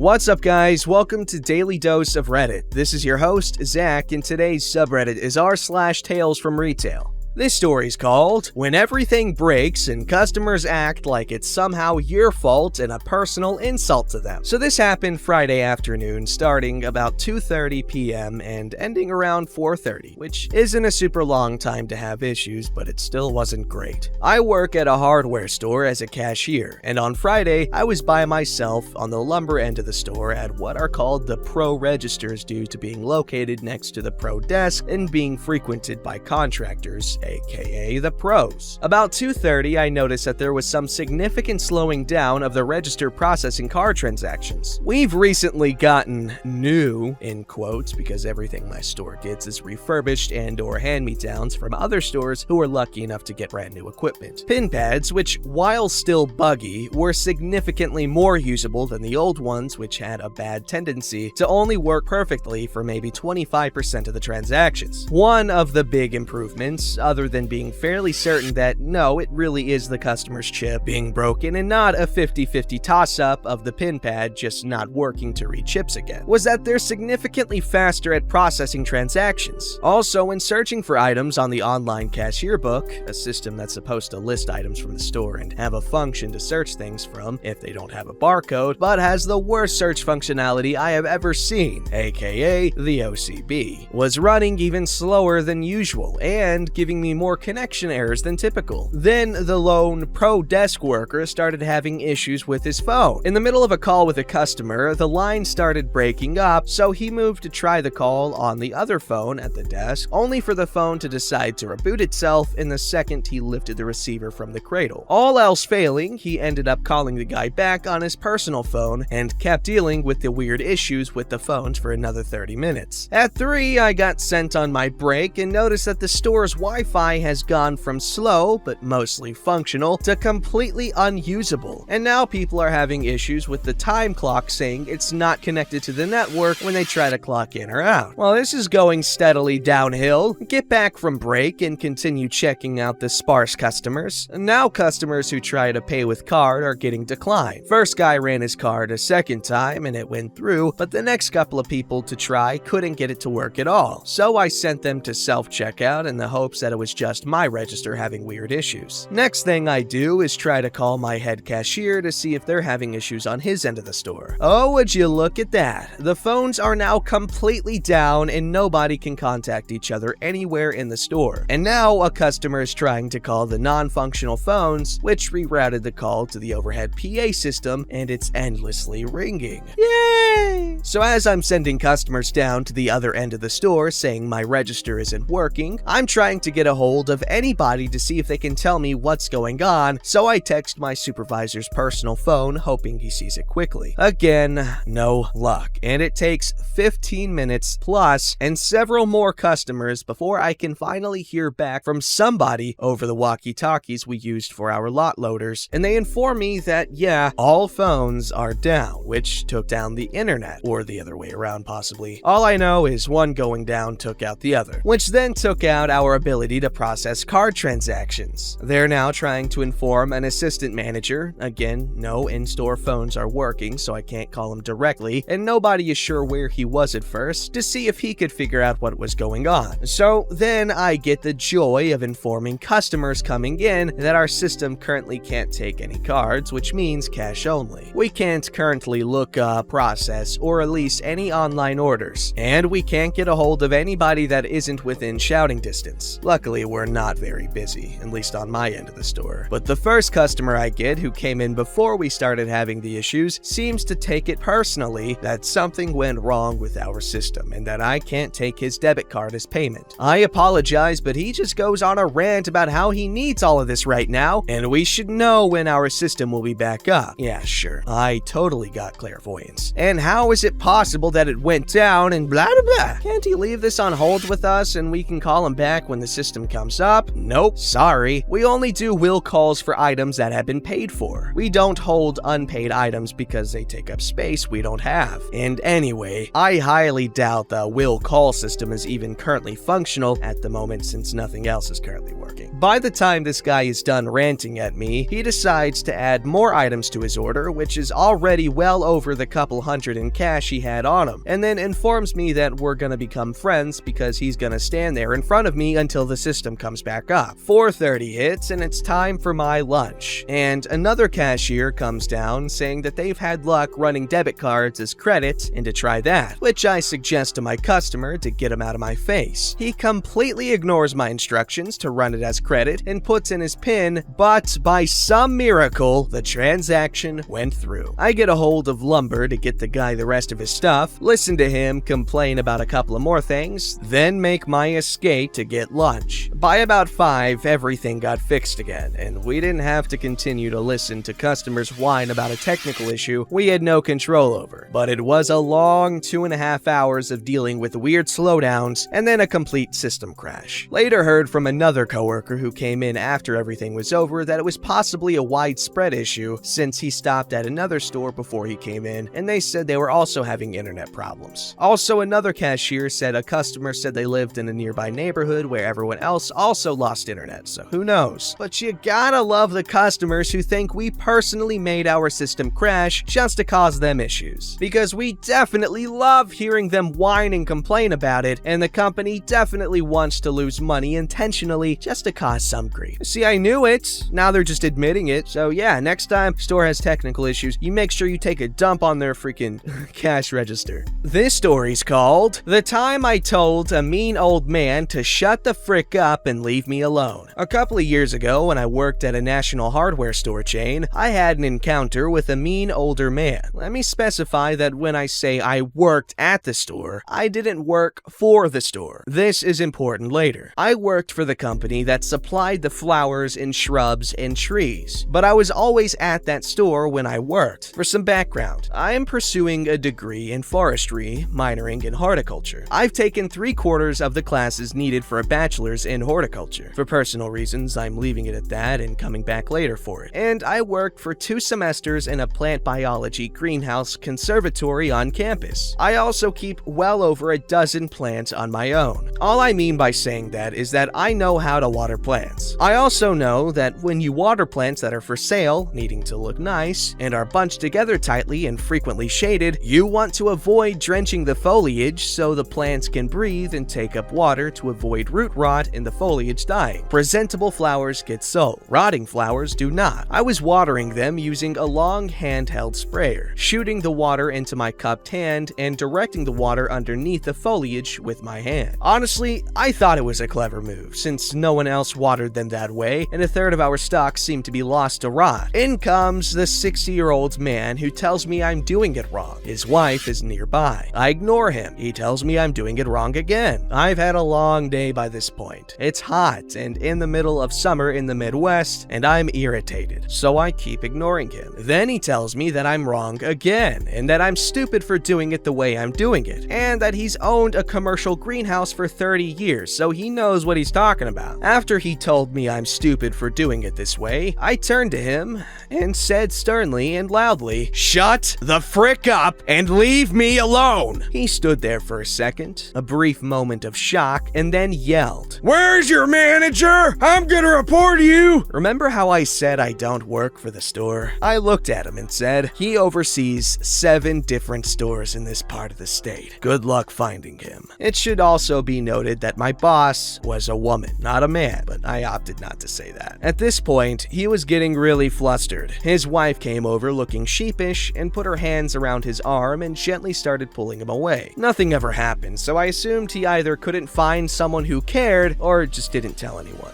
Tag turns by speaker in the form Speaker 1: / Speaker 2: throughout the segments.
Speaker 1: What's up, guys? Welcome to Daily Dose of Reddit. This is your host, Zach, and today's subreddit is r/TalesFromRetail. This story's called When Everything Breaks and Customers Act Like It's Somehow Your Fault and a Personal Insult to Them. So this happened Friday afternoon, starting about 2:30 p.m. and ending around 4:30, which isn't a super long time to have issues, but it still wasn't great. I work at a hardware store as a cashier, and on Friday, I was by myself on the lumber end of the store at what are called the pro registers due to being located next to the pro desk and being frequented by contractors, aka the pros. About 2:30, I noticed that there was some significant slowing down of the register processing card transactions. We've recently gotten new, in quotes, because everything my store gets is refurbished and or hand-me-downs from other stores who were lucky enough to get brand new equipment. Pin pads, which while still buggy, were significantly more usable than the old ones, which had a bad tendency to only work perfectly for maybe 25% of the transactions. One of the big improvements, other than being fairly certain that no, it really is the customer's chip being broken and not a 50-50 toss-up of the pin pad just not working to read chips again, was that they're significantly faster at processing transactions. Also, when searching for items on the online cashier book, a system that's supposed to list items from the store and have a function to search things from if they don't have a barcode, but has the worst search functionality I have ever seen, aka the OCB, was running even slower than usual and giving me more connection errors than typical. Then the lone pro desk worker started having issues with his phone. In the middle of a call with a customer, the line started breaking up, so he moved to try the call on the other phone at the desk, only for the phone to decide to reboot itself in the second he lifted the receiver from the cradle. All else failing, he ended up calling the guy back on his personal phone and kept dealing with the weird issues with the phones for another 30 minutes. At 3, I got sent on my break and noticed that the store's Wi-Fi has gone from slow, but mostly functional, to completely unusable. And now people are having issues with the time clock saying it's not connected to the network when they try to clock in or out. While this is going steadily downhill, get back from break and continue checking out the sparse customers. Now customers who try to pay with card are getting declined. First guy ran his card a second time and it went through, but the next couple of people to try couldn't get it to work at all. So I sent them to self-checkout in the hopes that it was just my register having weird issues. Next thing I do is try to call my head cashier to see if they're having issues on his end of the store. Oh, would you look at that? The phones are now completely down and nobody can contact each other anywhere in the store. And now a customer is trying to call the non-functional phones, which rerouted the call to the overhead PA system, and it's endlessly ringing. Yay! So as I'm sending customers down to the other end of the store saying my register isn't working, I'm trying to get a hold of anybody to see if they can tell me what's going on, so I text my supervisor's personal phone hoping he sees it quickly. Again, no luck, and it takes 15 minutes plus and several more customers before I can finally hear back from somebody over the walkie-talkies we used for our lot loaders, and they inform me that yeah, all phones are down, which took down the internet, or the other way around possibly. All I know is one going down took out the other, which then took out our ability to process card transactions. They're now trying to inform an assistant manager. Again, no in-store phones are working, so I can't call him directly, and nobody is sure where he was at first, to see if he could figure out what was going on. So then I get the joy of informing customers coming in that our system currently can't take any cards, which means cash only. We can't currently look up, process, or release any online orders, and we can't get a hold of anybody that isn't within shouting distance. Luckily, we're not very busy, at least on my end of the store. But the first customer I get who came in before we started having the issues seems to take it personally that something went wrong with our system and that I can't take his debit card as payment. I apologize, but he just goes on a rant about how he needs all of this right now and we should know when our system will be back up. Yeah, sure. I totally got clairvoyance. And how is it possible that it went down and blah blah blah? Can't he leave this on hold with us and we can call him back when the system comes up? Nope, sorry. We only do will calls for items that have been paid for. We don't hold unpaid items because they take up space we don't have. And anyway, I highly doubt the will call system is even currently functional at the moment since nothing else is currently working. By the time this guy is done ranting at me, he decides to add more items to his order, which is already well over the couple $100 $400 in cash he had on him, and then informs me that we're gonna become friends because he's gonna stand there in front of me until the system comes back up. 4:30 hits and it's time for my lunch, and another cashier comes down saying that they've had luck running debit cards as credit and to try that, which I suggest to my customer to get him out of my face. He completely ignores my instructions to run it as credit and puts in his PIN, but by some miracle, the transaction went through. I get a hold of Lumber to get the guy the rest of his stuff, listen to him complain about a couple of more things, then make my escape to get lunch. By about 5, everything got fixed again, and we didn't have to continue to listen to customers whine about a technical issue we had no control over. But it was a long 2.5 hours of dealing with weird slowdowns and then a complete system crash. Later heard from another coworker who came in after everything was over that it was possibly a widespread issue since he stopped at another store before he came in, and they said they were also having internet problems. Also, another cashier said a customer said they lived in a nearby neighborhood where everyone else also lost internet, so who knows. But you gotta love the customers who think we personally made our system crash just to cause them issues, because we definitely love hearing them whine and complain about it, and the company definitely wants to lose money intentionally just to cause some grief. See, I knew it, now they're just admitting it, so yeah, next time store has technical issues, you make sure you take a dump on their freaking cash register. This story's called The Time I Told a Mean Old Man to Shut the Frick Up and Leave Me Alone. A couple of years ago, when I worked at a national hardware store chain, I had an encounter with a mean older man. Let me specify that when I say I worked at the store, I didn't work for the store. This is important later. I worked for the company that supplied the flowers and shrubs and trees, but I was always at that store when I worked. For some background, I am pursuing a degree in forestry, minoring in horticulture. I've taken 3/4 of the classes needed for a bachelor's in horticulture. For personal reasons, I'm leaving it at that and coming back later for it. And I worked for 2 semesters in a plant biology greenhouse conservatory on campus. I also keep well over a dozen plants on my own. All I mean by saying that is that I know how to water plants. I also know that when you water plants that are for sale, needing to look nice, and are bunched together tightly and frequently shaded, you want to avoid drenching the foliage so the plants can breathe and take up water to avoid root rot and the foliage dying. Presentable flowers get sold. Rotting flowers do not. I was watering them using a long handheld sprayer, shooting the water into my cupped hand and directing the water underneath the foliage with my hand. Honestly, I thought it was a clever move, since no one else watered them that way, and 1/3 of our stock seemed to be lost to rot. In comes the 60-year-old man who tells me I'm doing it wrong. His wife is nearby. I ignore him. He tells me I'm doing it wrong again. I've had a long day by this point. It's hot and in the middle of summer in the Midwest, and I'm irritated, so I keep ignoring him. Then he tells me that I'm wrong again, and that I'm stupid for doing it the way I'm doing it, and that he's owned a commercial greenhouse for 30 years, so he knows what he's talking about. After he told me I'm stupid for doing it this way, I turned to him and said sternly and loudly, "Shut the frick up and leave me alone!" He stood there for a second, a brief moment of shock, and then yelled, "Where's your manager? I'm gonna report you!" Remember how I said I don't work for the store? I looked at him and said, he oversees 7 different stores in this part of the state. Good luck finding him. It should also be noted that my boss was a woman, not a man, but I opted not to say that. At this point, he was getting really flustered. His wife came over looking sheepish and put her hands around his arm and gently started pulling him away. Nothing ever happened, so I assumed he either couldn't find someone who cared or just didn't tell anyone.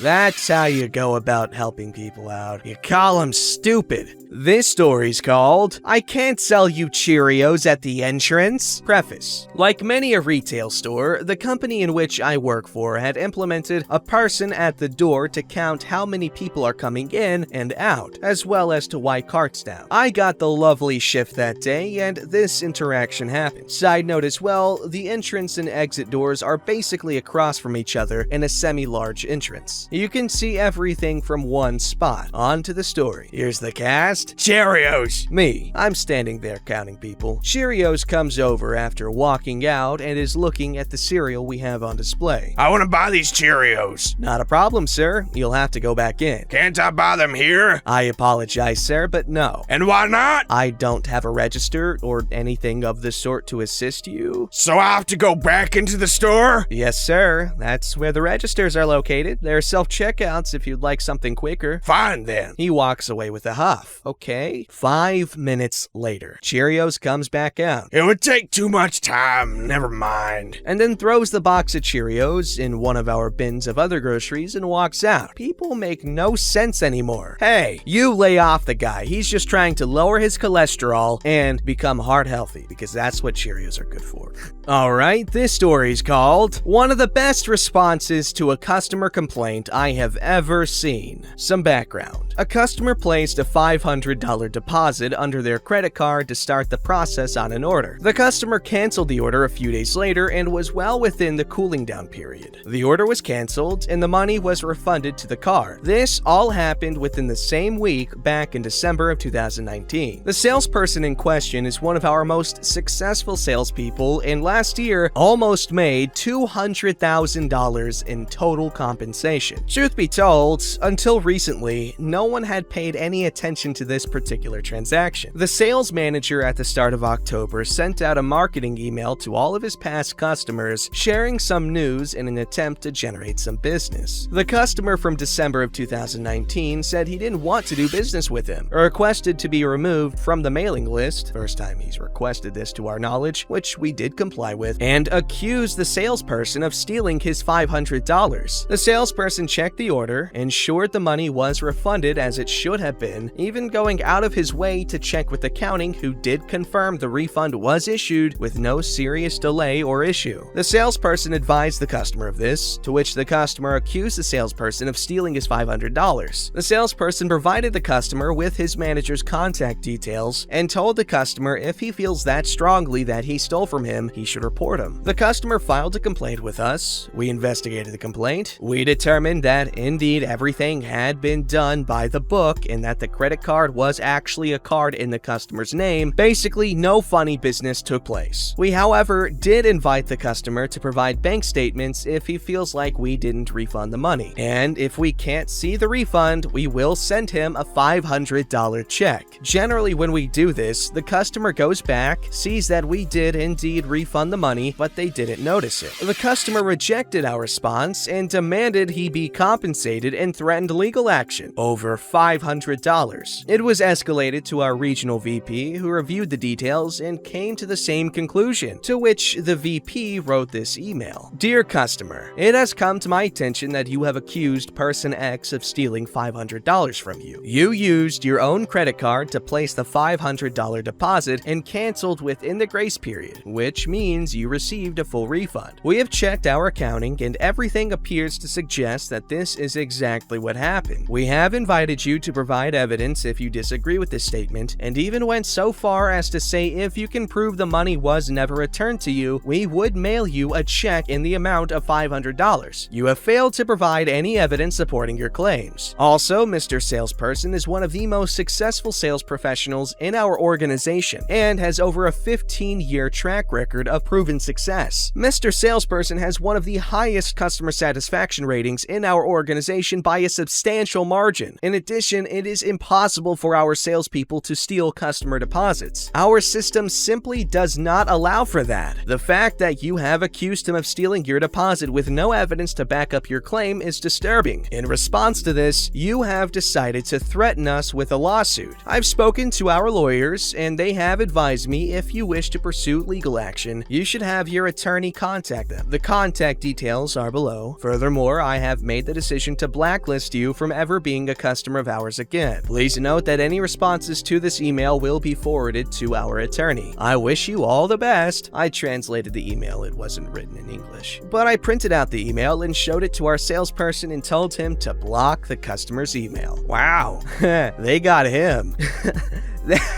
Speaker 1: That's how you go about helping people out. You call them stupid. This story's called I Can't Sell You Cheerios at the Entrance. Preface. Like many a retail store, the company in which I work for had implemented a person at the door to count how many people are coming in and out, as well as to wipe carts down. I got the lovely shift that day, and this interaction happened. Side note as well, the entrance and exit doors are basically across from each other in a semi-large entrance. You can see everything from one spot. On to the story. Here's the cast. Cheerios! Me. I'm standing there counting people. Cheerios comes over after walking out and is looking at the cereal we have on display. I want to buy these Cheerios. Not a problem, sir. You'll have to go back in. Can't I buy them here? I apologize, sir, but no. And why not? I don't have a register or anything of the sort to assist you.
Speaker 2: So I have to go back into the store?
Speaker 1: Yes, sir. That's where the registers are located. There are self-checkouts if you'd like something quicker.
Speaker 2: Fine then.
Speaker 1: He walks away with a huff. Okay. 5 minutes later, Cheerios comes back out.
Speaker 2: It would take too much time. Never mind.
Speaker 1: And then throws the box of Cheerios in one of our bins of other groceries and walks out. People make no sense anymore. Hey, you lay off the guy. He's just trying to lower his cholesterol and become heart healthy, because that's what Cheerios are good for. Alright, this story's called One of the Best Responses to a Customer Complaint I Have Ever Seen. Some background. A customer placed a $500 deposit under their credit card to start the process on an order. The customer canceled the order a few days later and was well within the cooling down period. The order was canceled and the money was refunded to the card. This all happened within the same week back in December of 2019. The salesperson in question is one of our most successful salespeople and last year almost made $200,000 in total compensation. Truth be told, until recently, no one had paid any attention to this particular transaction. The sales manager at the start of October sent out a marketing email to all of his past customers, sharing some news in an attempt to generate some business. The customer from December of 2019 said he didn't want to do business with him, or requested to be removed from the mailing list, first time he's requested this to our knowledge, which we did comply with, and accused the salesperson of stealing his $500. The salesperson checked the order, ensured the money was refunded as it should have been, even going out of his way to check with accounting, who did confirm the refund was issued with no serious delay or issue. The salesperson advised the customer of this, to which the customer accused the salesperson of stealing his $500. The salesperson provided the customer with his manager's contact details and told the customer if he feels that strongly that he stole from him, he should report him. The customer filed a complaint with us. We investigated the complaint. We determined that indeed everything had been done by the book and that the credit card was actually a card in the customer's name. Basically, no funny business took place. We, however, did invite the customer to provide bank statements if he feels like we didn't refund the money. And if we can't see the refund, we will send him a $500 check. Generally, when we do this, the customer goes back, sees that we did indeed refund the money, but they didn't notice it. The customer rejected our response and demanded he be compensated and threatened legal action over $500. It was escalated to our regional VP, who reviewed the details and came to the same conclusion, to which the VP wrote this email. Dear customer, it has come to my attention that you have accused person X of stealing $500 from you. You used your own credit card to place the $500 deposit and canceled within the grace period, which means you received a full refund. We have checked our accounting and everything appears to suggest that this is exactly what happened. We have invited you to provide evidence if you disagree with this statement, and even went so far as to say if you can prove the money was never returned to you, we would mail you a check in the amount of $500. You have failed to provide any evidence supporting your claims. Also, Mr. Salesperson is one of the most successful sales professionals in our organization and has over a 15-year track record of proven success. Mr. Salesperson has one of the highest customer satisfaction ratings in our organization by a substantial margin. In addition, it is impossible for our salespeople to steal customer deposits. Our system simply does not allow for that. The fact that you have accused him of stealing your deposit with no evidence to back up your claim is disturbing. In response to this, you have decided to threaten us with a lawsuit. I've spoken to our lawyers, and they have advised me if you wish to pursue legal action, you should have your attorney contact them. The contact details are below. Furthermore, I have made the decision to blacklist you from ever being a customer of ours again. Please note that any responses to this email will be forwarded to our attorney. I wish you all the best. I translated the email, it wasn't written in English. But I printed out the email and showed it to our salesperson and told him to block the customer's email. Wow, they got him.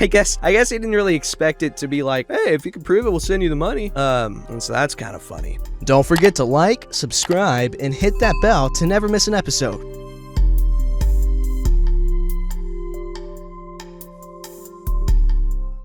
Speaker 1: I guess he didn't really expect it to be like, hey, if you can prove it, we'll send you the money. And so that's kind of funny. Don't forget to like, subscribe, and hit that bell to never miss an episode.